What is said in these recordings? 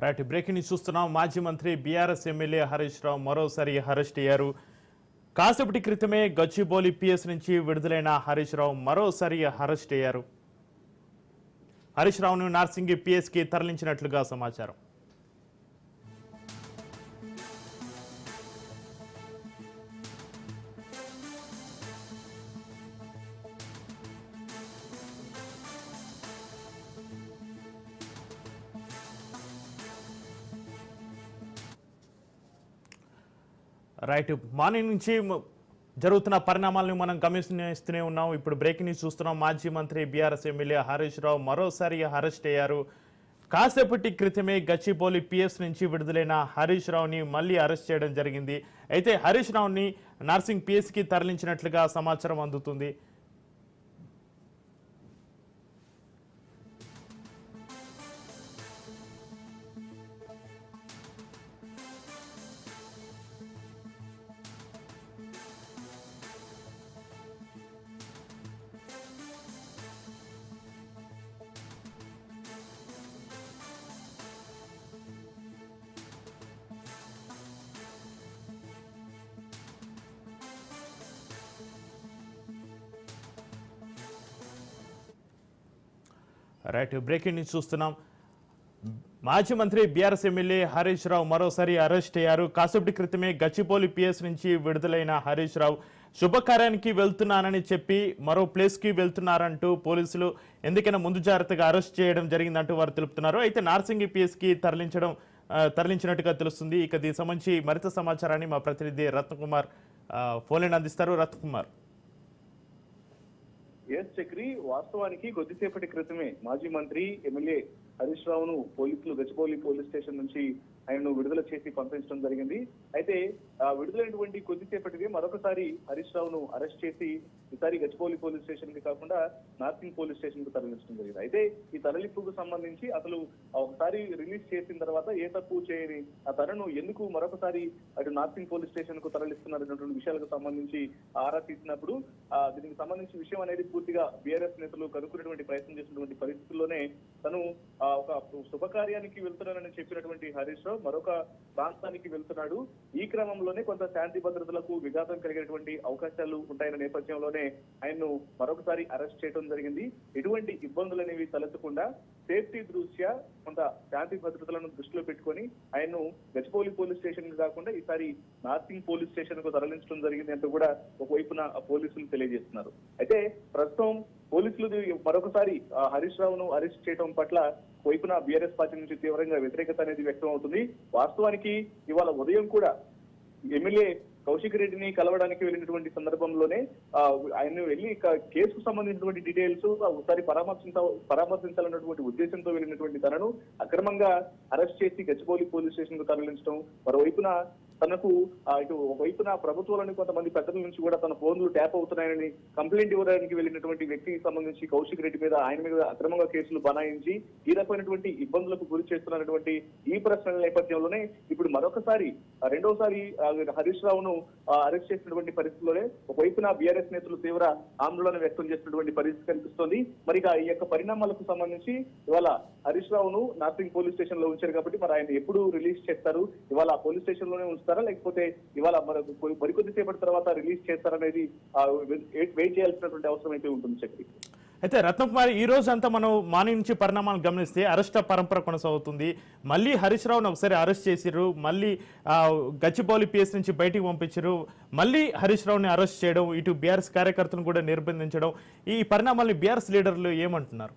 Right breaking news చూస్తున్నాం. మాజీ మంత్రి బీఆర్ఎస్ ఎమ్మెల్యే హరీష్ రావు మరోసారి అరెస్ట్ అయ్యారు. కాసేపటి క్రితమే గచ్చిబౌలి పిఎస్ నుంచి విడుదలైన హరీష్ రావు మరోసారి అరెస్ట్ అయ్యారు. హరీష్ రావును నార్సింగి పిఎస్ కి తరలించినట్లుగా సమాచారం. రైట్, మార్నింగ్ నుంచి జరుగుతున్న పరిణామాలను మనం గమనిస్తూనే ఉన్నాం. ఇప్పుడు బ్రేకింగ్ న్యూస్ చూస్తున్నాం. మాజీ మంత్రి బీఆర్ఎస్ ఎమ్మెల్యే హరీష్ రావు మరోసారి అరెస్ట్ అయ్యారు. కాసేపటి క్రితమే గచ్చిబౌలి పిఎస్ నుంచి విడుదలైన హరీష్ రావుని మళ్ళీ అరెస్ట్ చేయడం జరిగింది. అయితే హరీష్ రావుని నార్సింగ్ పిఎస్కి తరలించినట్లుగా సమాచారం అందుతుంది. రైట్, బ్రేకింగ్ న్యూస్ చూస్తున్నాం. మాజీ మంత్రి బీఆర్ఎస్ ఎమ్మెల్యే హరీష్ రావు మరోసారి అరెస్ట్ అయ్యారు. కాసేపటి క్రితమే గచ్చిబౌలి పిఎస్ నుంచి విడుదలైన హరీష్ రావు శుభకార్యానికి వెళ్తున్నానని చెప్పి మరో ప్లేస్కి వెళ్తున్నారంటూ పోలీసులు ఎందుకైనా ముందు జాగ్రత్తగా అరెస్ట్ చేయడం జరిగిందంటూ వారు తెలుపుతున్నారు. అయితే నార్సింగి పిఎస్కి తరలించినట్టుగా తెలుస్తుంది. ఇక దీనికి సంబంధించి మరింత సమాచారాన్ని మా ప్రతినిధి రత్నకుమార్ ఫోన్ అందిస్తారు. రత్నకుమార్. ఎస్ చక్రి, వాస్తవానికి కొద్దిసేపటి క్రితమే మాజీ మంత్రి ఎమ్మెల్యే హరీష్ రావును పోలీసులు గచ్చిబౌలి పోలీస్ స్టేషన్ నుంచి ఆయనను విడుదల చేసి పంపించడం జరిగింది. అయితే విడుదలైనటువంటి కొద్దిసేపటికి మరొకసారి హరీష్ రావును అరెస్ట్ చేసి ఈసారి గచ్చిబౌలి పోలీస్ స్టేషన్ కి కాకుండా నార్సింగ్ పోలీస్ స్టేషన్ కు తరలించడం జరిగింది. అయితే ఈ తరలింపుకు సంబంధించి అసలు ఒకసారి రిలీజ్ చేసిన తర్వాత ఏ తప్పు చేయని ఆ తనను ఎందుకు మరొకసారి అటు నార్సింగ్ పోలీస్ స్టేషన్ కు తరలిస్తున్నటువంటి విషయాలకు సంబంధించి ఆరా తీసినప్పుడు దీనికి సంబంధించి విషయం అనేది పూర్తిగా బీఆర్ఎస్ నేతలు కనుక్కునేటువంటి ప్రయత్నం చేసినటువంటి పరిస్థితుల్లోనే తను ఒక శుభకార్యానికి వెళ్తున్నానని చెప్పినటువంటి హరీష్ రావు మరొక ప్రాంతానికి వెళ్తున్నాడు. ఈ క్రమంలోనే కొంత శాంతి భద్రతలకు విఘాతం కలిగేటువంటి అవకాశాలు ఉంటాయన్న నేపథ్యంలోనే ఆయన్ను మరొకసారి అరెస్ట్ చేయడం జరిగింది. ఎటువంటి ఇబ్బందులు అనేవి తలెత్తకుండా సేఫ్టీ దృష్ట్యా కొంత శాంతి భద్రతలను దృష్టిలో పెట్టుకొని ఆయన్ను గచ్చిబౌలి పోలీస్ స్టేషన్ కు కాకుండా ఈసారి నార్సింగ్ పోలీస్ స్టేషన్ కు తరలించడం జరిగింది అంటూ కూడా ఒకవైపున పోలీసులు తెలియజేస్తున్నారు. అయితే ప్రస్తుతం పోలీసులు మరొకసారి హరీష్ రావును అరెస్ట్ చేయడం పట్ల వైపున బీఆర్ఎస్ పార్టీ నుంచి తీవ్రంగా వ్యతిరేకత అనేది వ్యక్తం అవుతుంది. వాస్తవానికి ఇవాళ ఉదయం కూడా ఎమ్మెల్యే కౌశిక్ రెడ్డిని కలవడానికి వెళ్ళినటువంటి సందర్భంలోనే ఆయన వెళ్లి కేసుకు సంబంధించినటువంటి డీటెయిల్స్ ఒకసారి పరామర్శించాలన్నటువంటి ఉద్దేశంతో వెళ్ళినటువంటి తనను అక్రమంగా అరెస్ట్ చేసి గచ్చిబౌలి పోలీస్ స్టేషన్ కు తరలించడం, మరోవైపున తనకు ఇటు ఒకవైపున ప్రభుత్వాలని కొంతమంది పెద్దల నుంచి కూడా తన ఫోన్లు ట్యాప్ అవుతున్నాయని కంప్లైంట్ ఇవ్వడానికి వెళ్ళినటువంటి వ్యక్తికి సంబంధించి కౌశిక్ రెడ్డి మీద ఆయన మీద అక్రమంగా కేసులు బనాయించి ఈ రకమైనటువంటి ఇబ్బందులకు గురి చేస్తున్నటువంటి ఈ ప్రశ్నల నేపథ్యంలోనే ఇప్పుడు మరొకసారి రెండోసారి హరీష్ రావును అరెస్ట్ చేసినటువంటి పరిస్థితుల్లోనే ఒకవైపున బీఆర్ఎస్ నేతలు తీవ్ర ఆందోళన వ్యక్తం చేసినటువంటి పరిస్థితి కనిపిస్తోంది. మరి ఈ యొక్క పరిణామాలకు సంబంధించి ఇవాళ హరీష్ రావును నార్సింగ్ పోలీస్ స్టేషన్ లో ఉంచారు కాబట్టి మరి ఆయన ఎప్పుడు రిలీజ్ చేస్తారు? ఇవాళ పోలీస్ స్టేషన్ లోనే ఉంచుతారా లేకపోతే ఇవాళ మరికొద్దిసేపటి తర్వాత రిలీజ్ చేస్తారనేది వెయిట్ చేయాల్సినటువంటి అవసరం అయితే ఉంటుంది చక్రి. అయితే రత్నకుమారి, ఈ రోజు అంతా మనం మార్నింగ్ నుంచి పరిణామాలు గమనిస్తే అరెస్ట్ పరంపర కొనసాగుతుంది. మళ్ళీ హరీష్ రావును ఒకసారి అరెస్ట్ చేసిర్రు, మళ్ళీ గచ్చిబౌలి పిఎస్ నుంచి బయటికి పంపించారు, మళ్ళీ హరీష్ రావుని అరెస్ట్ చేయడం, ఇటు బీఆర్ఎస్ కార్యకర్తలను కూడా నిర్బంధించడం, ఈ పరిణామాలని బీఆర్ఎస్ లీడర్లు ఏమంటున్నారు?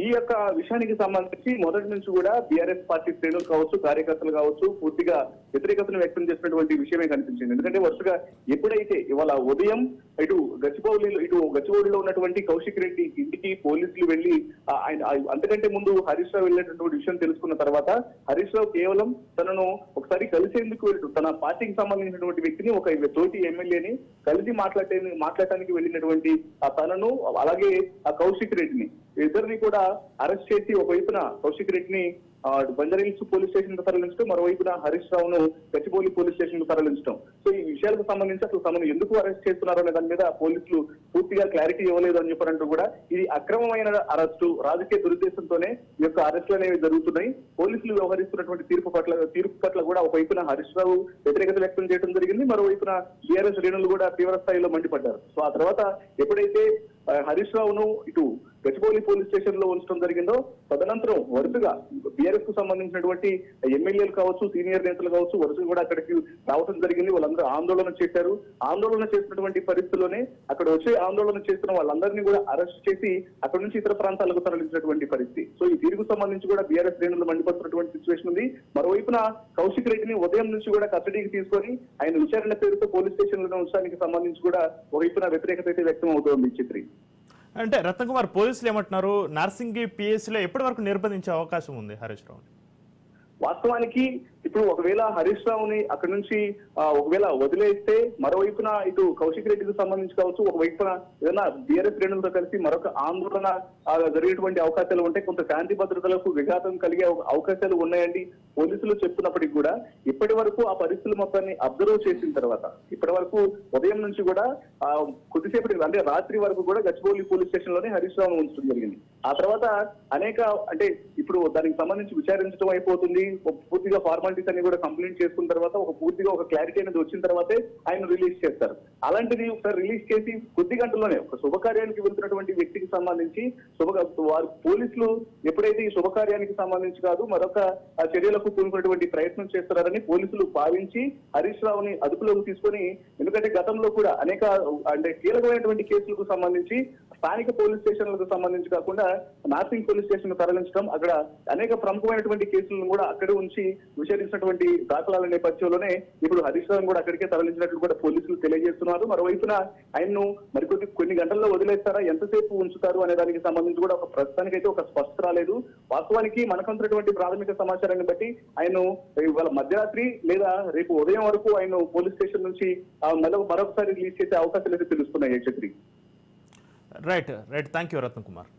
ఈ యొక్క విషయానికి సంబంధించి మొదటి నుంచి కూడా బీఆర్ఎస్ పార్టీ శ్రేణులు కావచ్చు, కార్యకర్తలు కావచ్చు పూర్తిగా వ్యతిరేకతను వ్యక్తం చేసినటువంటి విషయమే కనిపించింది. ఎందుకంటే వరుసగా ఎప్పుడైతే ఇవాళ ఉదయం ఇటు గచ్చిబౌలిలో ఉన్నటువంటి కౌశిక్ రెడ్డి ఇంటికి పోలీసులు వెళ్లి ఆయన అంతకంటే ముందు హరీష్ రావు వెళ్ళినటువంటి విషయం తెలుసుకున్న తర్వాత హరీష్ రావు కేవలం తనను ఒకసారి కలిసేందుకు తన పార్టీకి సంబంధించినటువంటి వ్యక్తిని ఒక తోటి ఎమ్మెల్యేని కలిసి మాట్లాడటానికి వెళ్ళినటువంటి తనను అలాగే ఆ కౌశిక్ రెడ్డిని ఇద్దరిని కూడా అరెస్ట్ చేసి ఒకవైపున కౌశిక్ రెడ్డిని బంజారాహిల్స్ పోలీస్ స్టేషన్ కు తరలించడం, మరోవైపున హరీష్ రావును గచ్చిబౌలి పోలీస్ స్టేషన్ కు తరలించడం. సో ఈ విషయాలకు సంబంధించి అసలు తమను ఎందుకు అరెస్ట్ చేస్తున్నారు అనే దాని మీద పోలీసులు పూర్తిగా క్లారిటీ ఇవ్వలేదు అని చెప్పారంటూ కూడా ఇది అక్రమమైన అరెస్టు, రాజకీయ దురుద్దేశంతోనే ఈ యొక్క అరెస్టులు అనేవి జరుగుతున్నాయి. పోలీసులు వ్యవహరిస్తున్నటువంటి తీర్పు పట్ల కూడా ఒకవైపున హరీష్ రావు వ్యతిరేకత వ్యక్తం చేయడం జరిగింది, మరోవైపున బీఆర్ఎస్ శ్రేణులు కూడా తీవ్ర స్థాయిలో మండిపడ్డారు. సో ఆ తర్వాత ఎప్పుడైతే హరీష్ రావును ఇటు గచ్చిబౌలి పోలీస్ స్టేషన్ లో ఉంచడం జరిగిందో తదనంతరం వరుసగా బీఆర్ఎస్ కు సంబంధించినటువంటి ఎమ్మెల్యేలు కావచ్చు, సీనియర్ నేతలు కావచ్చు వరుసగా కూడా అక్కడికి రావడం జరిగింది. వాళ్ళందరూ ఆందోళన చేశారు. ఆందోళన చేసినటువంటి పరిస్థితుల్లోనే అక్కడ వచ్చే ఆందోళన చేస్తున్న వాళ్ళందరినీ కూడా అరెస్ట్ చేసి అక్కడ నుంచి ఇతర ప్రాంతాలకు తరలించినటువంటి పరిస్థితి. సో ఈ తీరుకు సంబంధించి కూడా బీఆర్ఎస్ శ్రేణులు మండిపడుతున్నటువంటి సిచ్యువేషన్ ఉంది. మరోవైపున కౌశిక్ రెడ్డిని ఉదయం నుంచి కూడా కస్టడీకి తీసుకొని ఆయన విచారణ పేరుతో పోలీస్ స్టేషన్ లో ఉంచడానికి సంబంధించి కూడా ఒకవైపున వ్యతిరేకత అయితే వ్యక్తం అవుతోంది. చిత్రి అంటే రత్నకుమార్, పోలీసులు ఏమంటున్నారు, నార్సింగి పిఎస్సీలో ఎప్పటి వరకు నిర్బంధించే అవకాశం ఉంది హరీష్ రావు? వాస్తవానికి ఇప్పుడు ఒకవేళ హరీష్ రావుని అక్కడి నుంచి ఒకవేళ వదిలేస్తే మరోవైపున ఇటు కౌశిక్ రెడ్డికి సంబంధించి కావచ్చు, ఒకవైపున ఏదైనా బీఆర్ఎస్ శ్రేణులతో కలిసి మరొక ఆందోళన జరిగేటువంటి అవకాశాలు ఉంటే కొంత శాంతి భద్రతలకు విఘాతం కలిగే అవకాశాలు ఉన్నాయండి పోలీసులు చెప్తున్నప్పటికీ కూడా. ఇప్పటి వరకు ఆ పరిస్థితుల మొత్తాన్ని అబ్జర్వ్ చేసిన తర్వాత ఇప్పటి వరకు ఉదయం నుంచి కూడా కొద్దిసేపటి అంటే రాత్రి వరకు కూడా గచ్చిబౌలి పోలీస్ స్టేషన్ లోనే హరీష్ రావును ఉంచడం జరిగింది. ఆ తర్వాత అనేక అంటే ఇప్పుడు దానికి సంబంధించి విచారించడం అయిపోతుంది, పూర్తిగా ఫార్మాలిటీస్ అన్ని కూడా కంప్లీట్ చేసుకున్న తర్వాత పూర్తిగా ఒక క్లారిటీ అనేది వచ్చిన తర్వాతే ఆయన రిలీజ్ చేస్తారు. అలాంటిది ఒకసారి రిలీజ్ చేసి కొద్ది గంటల్లోనే ఒక శుభకార్యానికి వెళ్తున్నటువంటి వ్యక్తికి సంబంధించి వారు పోలీసులు ఎప్పుడైతే ఈ శుభకార్యానికి సంబంధించి కాదు మరొక చర్యలకు పూనుకున్నటువంటి ప్రయత్నం చేస్తున్నారని పోలీసులు భావించి హరీష్ రావుని అదుపులోకి తీసుకొని, ఎందుకంటే గతంలో కూడా అనేక అంటే కీలకమైనటువంటి కేసులకు సంబంధించి స్థానిక పోలీస్ స్టేషన్లకు సంబంధించి కాకుండా నార్సింగ్ పోలీస్ స్టేషన్ తరలించడం, అక్కడ అనేక ప్రముఖమైనటువంటి కేసులను కూడా అక్కడే ఉంచి విచారించినటువంటి దాఖలాల నేపథ్యంలోనే ఇప్పుడు హరీష్ రావు కూడా అక్కడికే తరలించినట్లు కూడా పోలీసులు తెలియజేస్తున్నారు. మరోవైపున ఆయన్ను కొన్ని గంటల్లో వదిలేస్తారా, ఎంతసేపు ఉంచుతారు అనే దానికి సంబంధించి కూడా ప్రస్తుతానికైతే ఒక స్పష్టత రాలేదు. వాస్తవానికి మనకంతున్నటువంటి ప్రాథమిక సమాచారాన్ని బట్టి ఆయన్ను ఇవాళ మధ్యరాత్రి లేదా రేపు ఉదయం వరకు ఆయన పోలీస్ స్టేషన్ నుంచి మరొకసారి రిలీజ్ చేసే అవకాశాలు అయితే తెలుస్తున్నాయి. Right, thank you Ratnakumar.